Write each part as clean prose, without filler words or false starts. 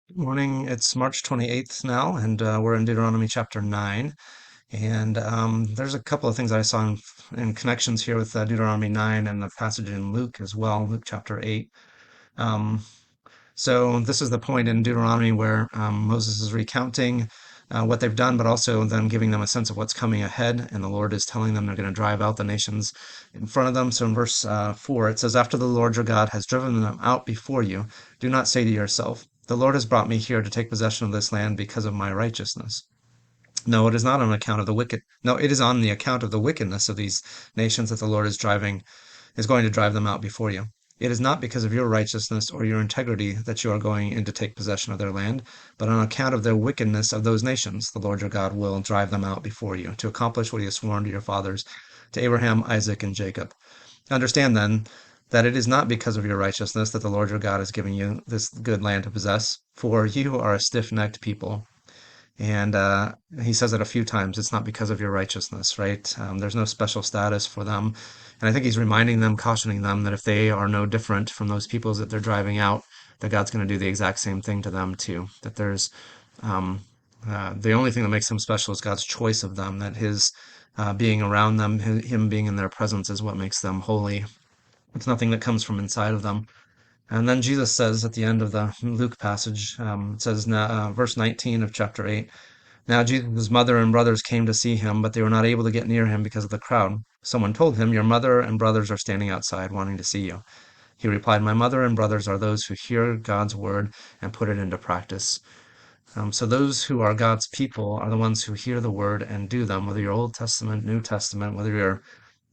Good morning. It's March 28th now, and we're in Deuteronomy chapter 9. And there's a couple of things I saw in connections here with Deuteronomy 9 and the passage in Luke as well, Luke chapter 8. Um, so this is the point in Deuteronomy where Moses is recounting what they've done, but also then giving them a sense of what's coming ahead. And the Lord is telling them they're going to drive out the nations in front of them. So in verse 4, it says, "After the Lord your God has driven them out before you, do not say to yourself, 'The Lord has brought me here to take possession of this land because of my righteousness.' No, it is not on account of the wicked. No, it is on the account of the wickedness of these nations that the Lord is going to drive them out before you. It is not because of your righteousness or your integrity that you are going in to take possession of their land, but on account of the wickedness of those nations, the Lord your God will drive them out before you to accomplish what he has sworn to your fathers, to Abraham, Isaac, and Jacob. Understand then that it is not because of your righteousness that the Lord your God is giving you this good land to possess, for you are a stiff-necked people. And he says it a few times. It's not because of your righteousness, right? There's no special status for them. And I think he's reminding them, cautioning them that if they are no different from those peoples that they're driving out, that God's going to do the exact same thing to them too. That there's um, the only thing that makes him special is God's choice of them, that his being around them, him being in their presence is what makes them holy. It's nothing that comes from inside of them. And then Jesus says at the end of the Luke passage, it says, verse 19 of chapter 8, "Now Jesus' mother and brothers came to see him, but they were not able to get near him because of the crowd. Someone told him, 'Your mother and brothers are standing outside wanting to see you.' He replied, 'My mother and brothers are those who hear God's word and put it into practice.'" So those who are God's people are the ones who hear the word and do them, whether you're Old Testament, New Testament, whether you're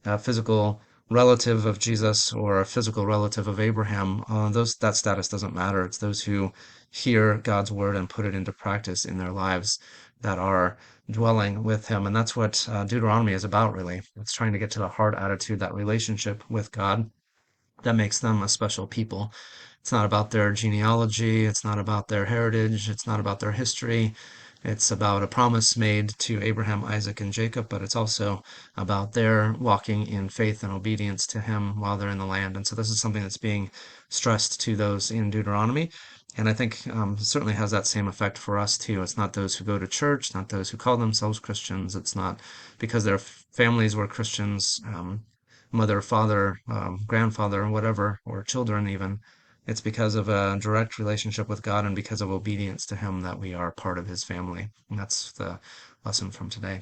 a physical relative of Jesus or a physical relative of Abraham, that status doesn't matter. It's those who hear God's word and put it into practice in their lives that are dwelling with Him, and that's what Deuteronomy is about, really. It's trying to get to the heart attitude, that relationship with God that makes them a special people. It's not about their genealogy, it's not about their heritage, it's not about their history. It's about a promise made to Abraham, Isaac, and Jacob, but it's also about their walking in faith and obedience to Him while they're in the land. And so this is something that's being stressed to those in Deuteronomy. And I think it certainly has that same effect for us too. It's not those who go to church, not those who call themselves Christians. It's not because their families were Christians, mother, father, grandfather, whatever, or children even. It's because of a direct relationship with God and because of obedience to Him that we are part of His family. And that's the lesson from today.